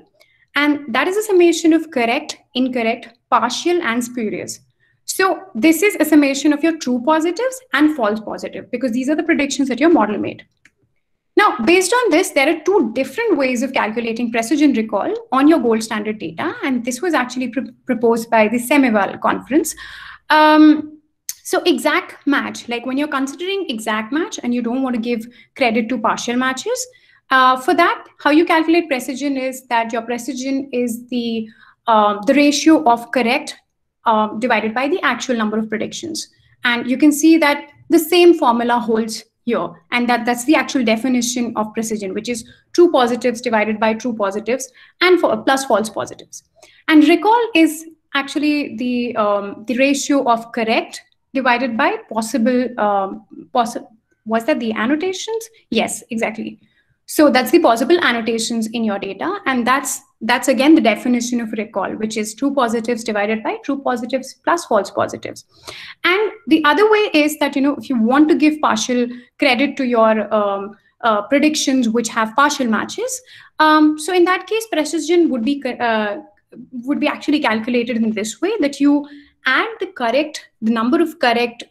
And that is a summation of correct, incorrect, partial, and spurious. So this is a summation of your true positives and false positive, because these are the predictions that your model made. Now, based on this, there are two different ways of calculating precision recall on your gold standard data. And this was actually proposed by the SemEval conference. So exact match, like when you're considering exact match and you don't want to give credit to partial matches, for that, how you calculate precision is that your precision is the ratio of correct divided by the actual number of predictions. And you can see that the same formula holds here, and that's the actual definition of precision, which is true positives divided by true positives and plus false positives. And recall is actually the ratio of correct divided by possible, was that the annotations? Yes, exactly. So that's the possible annotations in your data, and that's again the definition of recall, which is true positives divided by true positives plus false positives. And the other way is that, if you want to give partial credit to your predictions which have partial matches, so in that case, precision would be actually calculated in this way, that you add the number of correct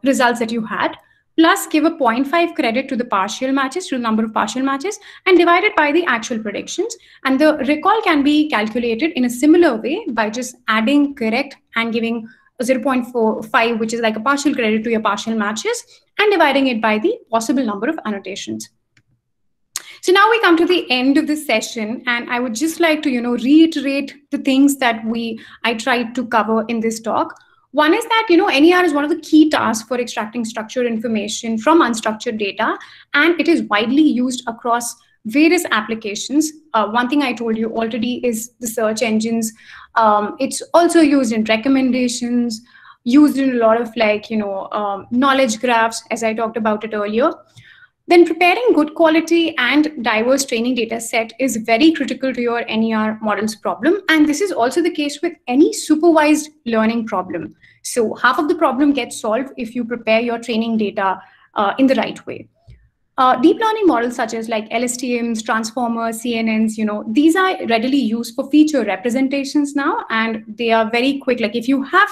results that you had, plus give a 0.5 credit to the partial matches, to the number of partial matches, and divide it by the actual predictions. And the recall can be calculated in a similar way by just adding correct and giving 0.45, which is like a partial credit to your partial matches, and dividing it by the possible number of annotations. So now we come to the end of this session, and I would just like to, reiterate the things that I tried to cover in this talk. One is that, NER is one of the key tasks for extracting structured information from unstructured data, and it is widely used across various applications. One thing I told you already is the search engines. It's also used in recommendations, used in a lot of knowledge graphs, as I talked about it earlier. Then preparing good quality and diverse training data set is very critical to your NER models problem. And this is also the case with any supervised learning problem. So half of the problem gets solved if you prepare your training data in the right way. Deep learning models such as LSTMs, transformers, CNNs, these are readily used for feature representations now, and they are very quick. Like if you have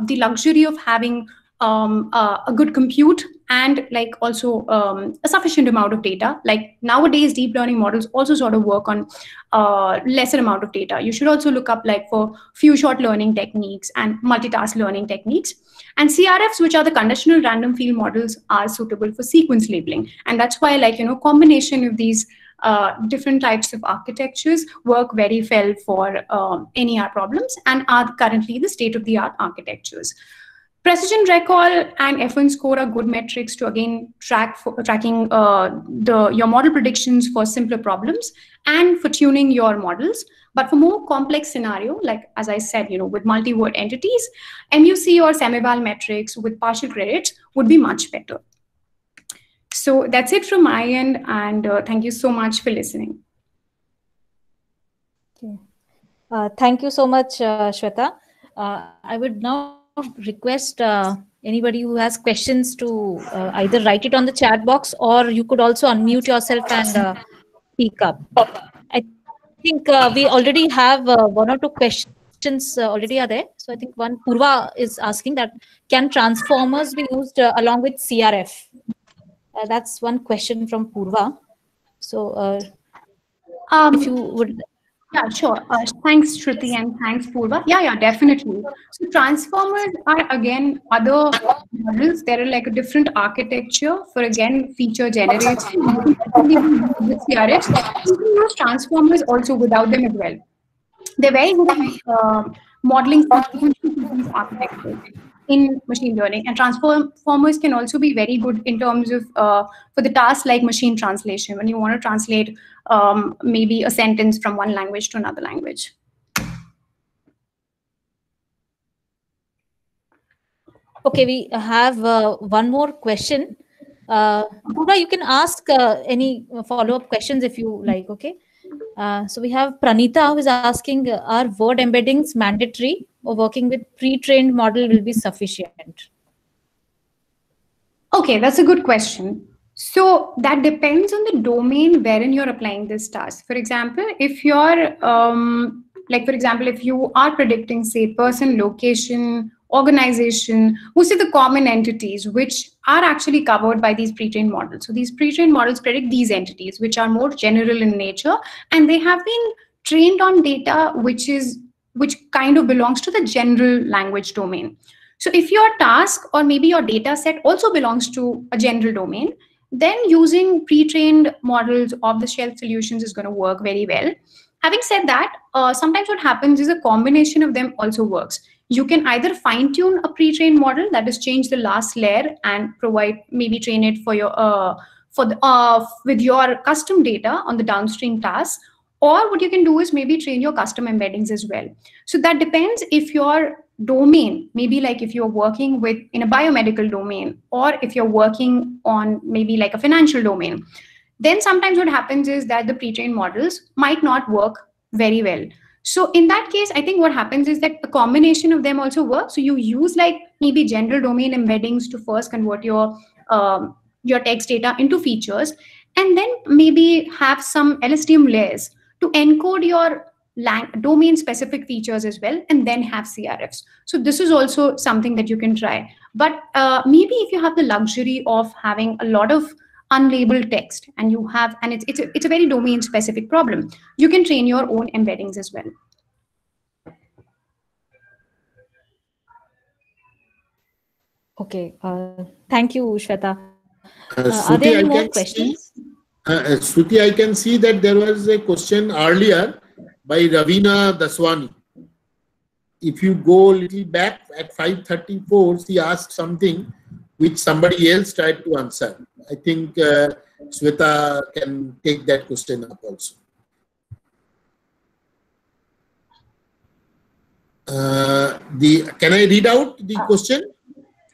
the luxury of having a good compute and also a sufficient amount of data, like nowadays deep learning models also sort of work on lesser amount of data. You should also look up for few shot learning techniques and multitask learning techniques. And CRFs, which are the conditional random field models, are suitable for sequence labeling. And that's why combination of these different types of architectures work very well for NER problems and are currently the state-of-the-art architectures. Precision recall and F1 score are good metrics to again tracking your model predictions for simpler problems and for tuning your models. But for more complex scenario, like as I said, with multi-word entities, MUC or SemEval metrics with partial credits would be much better. So that's it from my end, and thank you so much for listening. Okay. Thank you so much, Shweta. I would now request anybody who has questions to either write it on the chat box, or you could also unmute yourself and speak up. I think we already have one or two questions already are there. So I think one, Purva is asking that, can transformers be used along with CRF? That's one question from Purva. So if you would... Yeah, sure. Thanks, Shruti, and thanks, Purva. Yeah, definitely. So transformers are, again, other models. They're like a different architecture for, again, feature generation. With CRFs, you can use transformers also without them as well. They're very good at modeling these architectures in machine learning. And transformers can also be very good in terms of for the tasks like machine translation, when you want to translate maybe a sentence from one language to another language. Okay, we have one more question. Purva, you can ask any follow-up questions if you like, okay? So we have Pranita who is asking, are word embeddings mandatory, or working with pre-trained model will be sufficient? Okay, that's a good question. So that depends on the domain wherein you're applying this task. For example, if you're if you are predicting, say, person, location, organization, most of the common entities which are actually covered by these pre-trained models. So these pre-trained models predict these entities which are more general in nature, and they have been trained on data which kind of belongs to the general language domain. So if your task or maybe your data set also belongs to a general domain, then using pre-trained models, off-the-shelf solutions is going to work very well. Having said that, sometimes what happens is a combination of them also works. You can either fine-tune a pre-trained model, that is, change the last layer and maybe train it for your with your custom data on the downstream tasks. Or what you can do is maybe train your custom embeddings as well. So that depends if your domain, maybe like if you're working in a biomedical domain, or if you're working on maybe like a financial domain, then sometimes what happens is that the pre-trained models might not work very well. So in that case, I think what happens is that a combination of them also works. So you use like maybe general domain embeddings to first convert your text data into features, and then maybe have some LSTM layers to encode your domain specific features as well, and then have CRFs. So this is also something that you can try. But maybe if you have the luxury of having a lot of unlabeled text and it's a very domain specific problem, you can train your own embeddings as well. Okay, thank you, Shweta. Are there any more questions? Shruti, I can see that there was a question earlier by Ravina Daswani. If you go a little back at 5:34, she asked something which somebody else tried to answer. I think Shweta can take that question up also. Can I read out the question?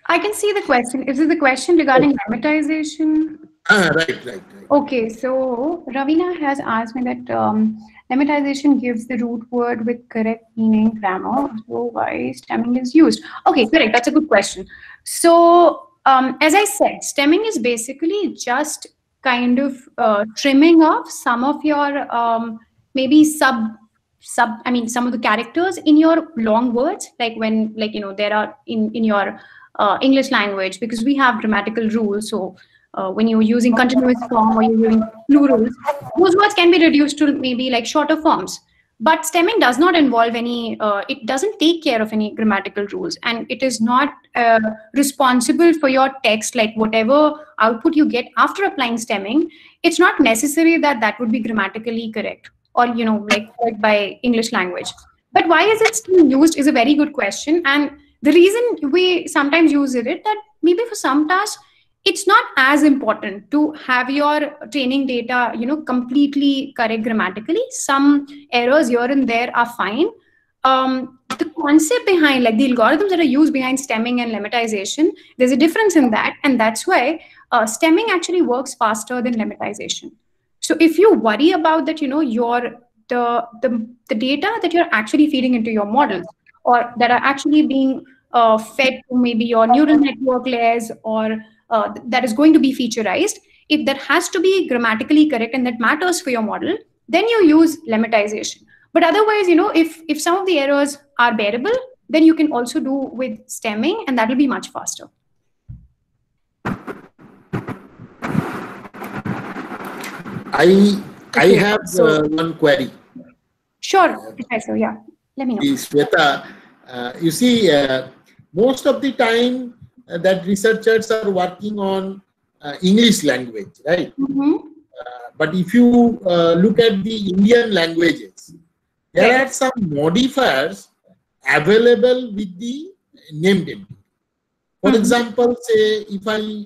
I can see the question. Is it the question regarding lemmatization? Right. Okay, so Ravina has asked me that lemmatization gives the root word with correct meaning grammar, so why stemming is used? Okay, correct. That's a good question. So as I said, stemming is basically just kind of trimming off some of your maybe some of the characters in your long words, like when there are in your English language, because we have grammatical rules. So when you're using continuous form or you're using plurals, those words can be reduced to maybe like shorter forms. But stemming does not involve any, it doesn't take care of any grammatical rules, and it is not responsible for your text, like whatever output you get after applying stemming. It's not necessary that that would be grammatically correct or, like by English language. But why is it still used is a very good question. And the reason we sometimes use it is that maybe for some tasks, it's not as important to have your training data, completely correct grammatically. Some errors here and there are fine. The concept behind, like the algorithms that are used behind stemming and lemmatization, there's a difference in that, and that's why stemming actually works faster than lemmatization. So if you worry about that, the data that you're actually feeding into your models, or that are actually being fed to maybe your neural network layers, or that is going to be featureized, if that has to be grammatically correct and that matters for your model, then you use lemmatization. But otherwise, if some of the errors are bearable, then you can also do with stemming, and that will be much faster. I have one query. Sure, Professor. Yeah, let me know. Shweta, you see, most of the time that researchers are working on English language, right? But if you look at the Indian languages, there are some modifiers available with the named entity. For example, say if I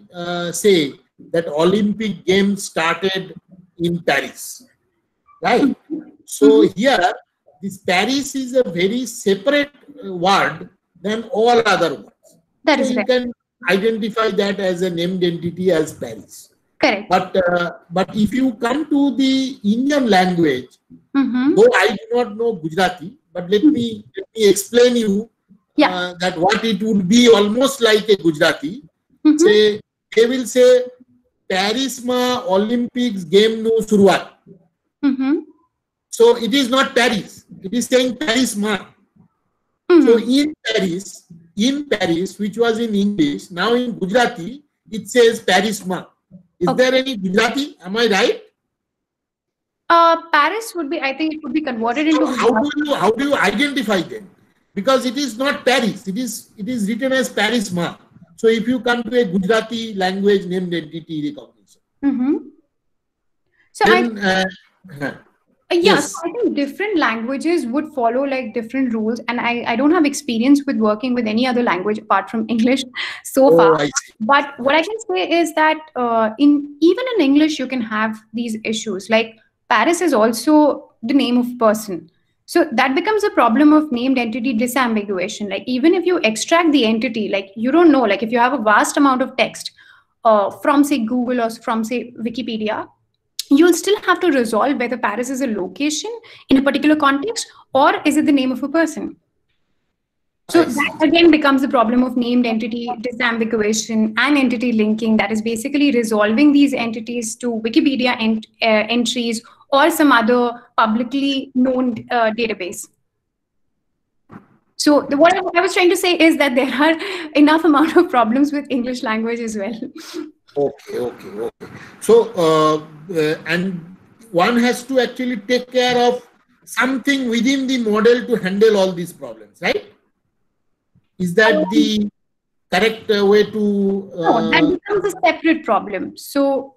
say that Olympic Games started in Paris, right? So here, this Paris is a very separate word than all other words. That so is you right. can identify that as a named entity as Paris. Correct. But if you come to the Indian language, though I do not know Gujarati, but let me explain you that what it would be almost like a Gujarati. Say they will say Paris ma Olympics game no शुरुआत. So it is not Paris. It is saying Paris ma. So in Paris, which was in English, now in Gujarati, it says Paris ma. Is there any Gujarati? Am I right? Paris would be, I think it would be converted into. So how do you identify them? Because it is not Paris. It is written as Paris ma. So if you come to a Gujarati language named entity recognition. So then, yes, so I think different languages would follow like different rules, and I don't have experience with working with any other language apart from English so far. But what I can say is that even in English you can have these issues. Like Paris is also the name of person, so that becomes a problem of named entity disambiguation. Like even if you extract the entity, like you don't know, like if you have a vast amount of text from say Google or from say Wikipedia, you'll still have to resolve whether Paris is a location in a particular context or is it the name of a person. So that again becomes the problem of named entity disambiguation and entity linking, that is basically resolving these entities to Wikipedia entries or some other publicly known database. So what I was trying to say is that there are enough amount of problems with English language as well. Okay. So, and one has to actually take care of something within the model to handle all these problems, right? Is that the correct way to... No, that becomes a separate problem. So,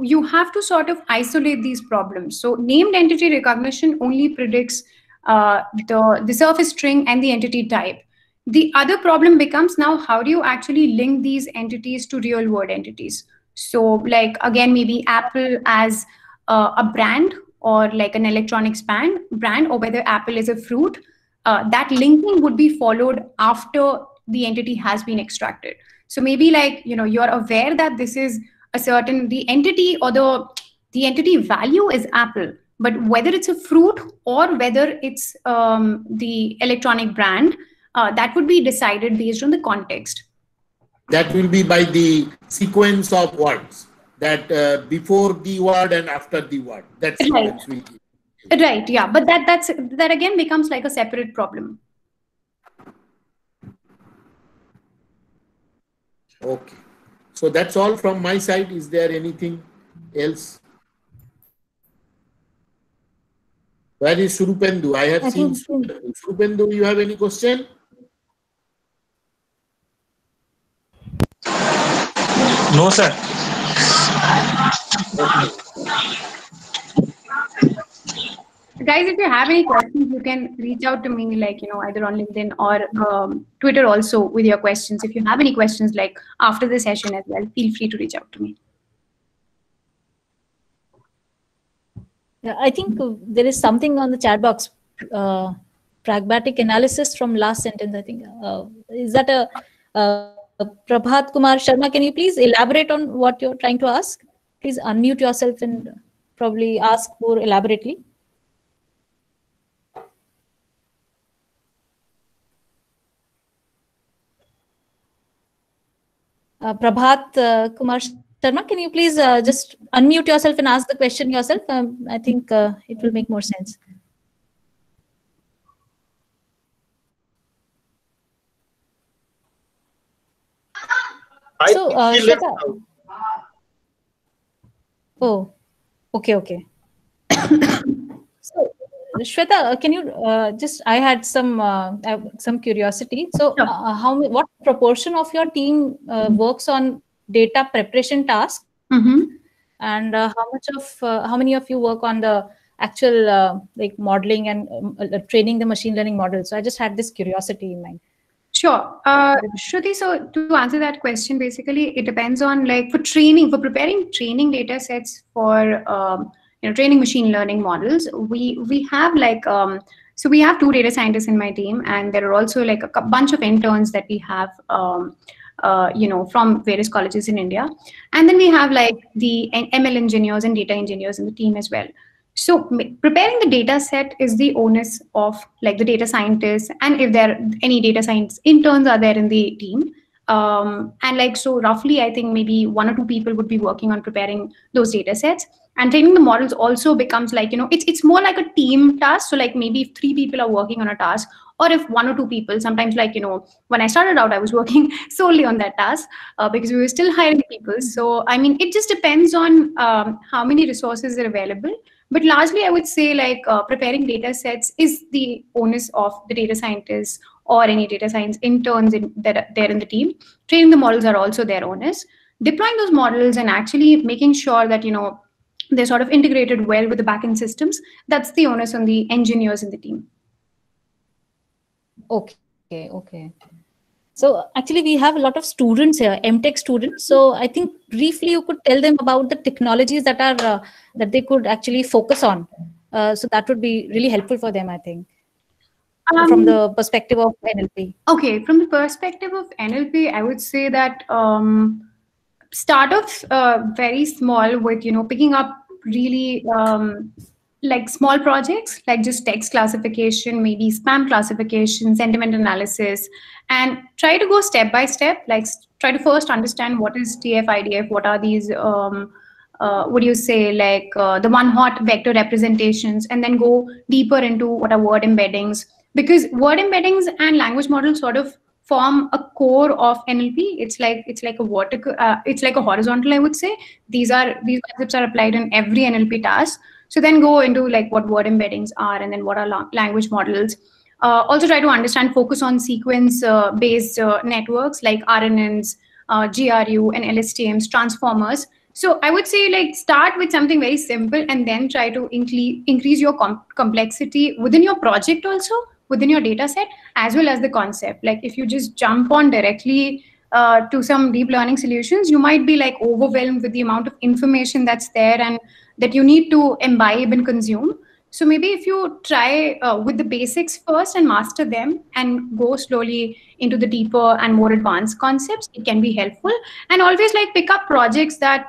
you have to sort of isolate these problems. So, named entity recognition only predicts the surface string and the entity type. The other problem becomes now, how do you actually link these entities to real world entities? So like, again, maybe Apple as a brand or like an electronics brand, or whether Apple is a fruit, that linking would be followed after the entity has been extracted. So maybe like, you're aware that this is a certain, the entity or the entity value is Apple, but whether it's a fruit or whether it's the electronic brand, that would be decided based on the context. That will be by the sequence of words, that before the word and after the word. That sequence will be. Right, yeah. But that again becomes like a separate problem. Okay. So that's all from my side. Is there anything else? Where is Surupendu? I have seen Surupendu. Surupendu, you have any question? No, sir. Okay. Guys, if you have any questions, you can reach out to me, like, either on LinkedIn or Twitter also with your questions. If you have any questions, like after the session as well, feel free to reach out to me. Yeah, I think there is something on the chat box. Pragmatic analysis from last sentence, I think. Is that a Prabhat Kumar Sharma? Can you please elaborate on what you're trying to ask? Please unmute yourself and probably ask more elaborately. Prabhat Kumar Sharma, can you please just unmute yourself and ask the question yourself? I think it will make more sense. So, Shweta. Oh, okay. So, Shweta, can you I had some curiosity. So, what proportion of your team works on data preparation tasks, and how many of you work on the actual like modeling and training the machine learning models? So, I just had this curiosity in mind. Sure. Shruti, so to answer that question, basically, it depends on like for preparing training data sets for training machine learning models. We have like so we have 2 data scientists in my team, and there are also like a bunch of interns that we have from various colleges in India, and then we have like the ML engineers and data engineers in the team as well. So preparing the data set is the onus of like the data scientists, and if there are any data science interns are there in the team, And like, so roughly, I think maybe 1 or 2 people would be working on preparing those data sets. And training the models also becomes like, it's more like a team task. So like maybe if 3 people are working on a task, or if 1 or 2 people, sometimes like, when I started out, I was working solely on that task because we were still hiring people. So, I mean, it just depends on how many resources are available. But largely, I would say like preparing data sets is the onus of the data scientists or any data science interns that are there in the team. Training the models are also their onus. Deploying those models and actually making sure that, they're sort of integrated well with the backend systems, that's the onus on the engineers in the team. Okay. So actually we have a lot of students here, MTech students. So I think briefly you could tell them about the technologies that are that they could actually focus on. So that would be really helpful for them, I think, from the perspective of NLP. Okay, from the perspective of NLP, I would say that start off very small with, picking up really like small projects, like just text classification, maybe spam classification, sentiment analysis, and try to go step by step, like try to first understand what is TF-IDF, what are these, what do you say, like the one-hot vector representations, and then go deeper into what are word embeddings, because word embeddings and language models sort of form a core of NLP. It's like a vertical, it's like a horizontal, I would say. These concepts are applied in every NLP task. So then go into like what word embeddings are, and then what are language models. Also try to understand, focus on sequence-based networks like RNNs, GRU, and LSTMs, transformers. So I would say like start with something very simple and then try to increase your complexity within your project also, within your data set, as well as the concept. Like if you just jump on directly to some deep learning solutions, you might be like overwhelmed with the amount of information that's there and that you need to imbibe and consume. So maybe if you try with the basics first and master them and go slowly into the deeper and more advanced concepts, it can be helpful. And always like pick up projects that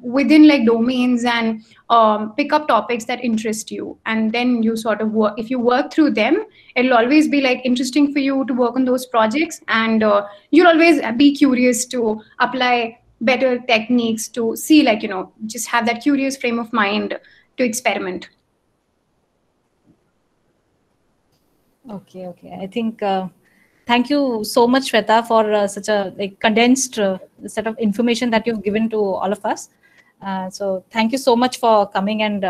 within like domains and pick up topics that interest you, and then you sort of work. If you work through them, it'll always be like interesting for you to work on those projects, and you'll always be curious to apply better techniques to see, like, just have that curious frame of mind to experiment. Okay. I think thank you so much, Shweta, for such a condensed set of information that you've given to all of us. So thank you so much for coming and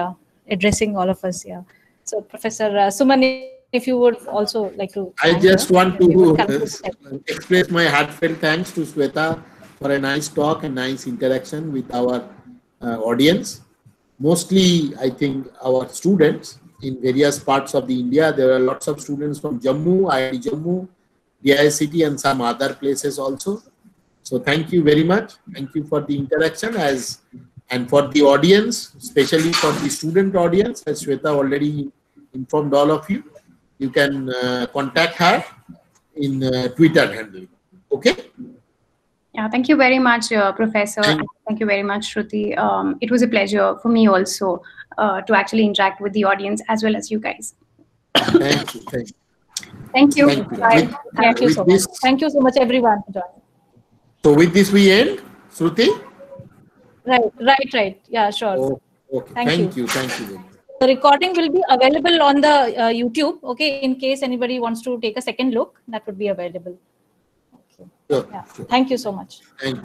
addressing all of us. Yeah. So Professor Suman, if you would also like to. I just want to express my heartfelt thanks to Shweta for a nice talk and nice interaction with our audience. Mostly, I think our students in various parts of the India. There are lots of students from Jammu, IIT Jammu, DICT, and some other places also. So thank you very much. Thank you for the interaction and for the audience, especially for the student audience, as Shweta already informed all of you. You can contact her in Twitter handle. Okay? Yeah, thank you very much, Professor. Thank you very much, Shruti. It was a pleasure for me also to actually interact with the audience as well as you guys. Thank you. Thank you. Thank you so much. Thank you so much, everyone, for joining. So with this we end, Shruti? Right. Yeah, sure. Oh, okay. Thank you. The recording will be available on the YouTube. Okay, in case anybody wants to take a second look, that would be available. Okay. Sure. Yeah. Thank you so much. Thank you.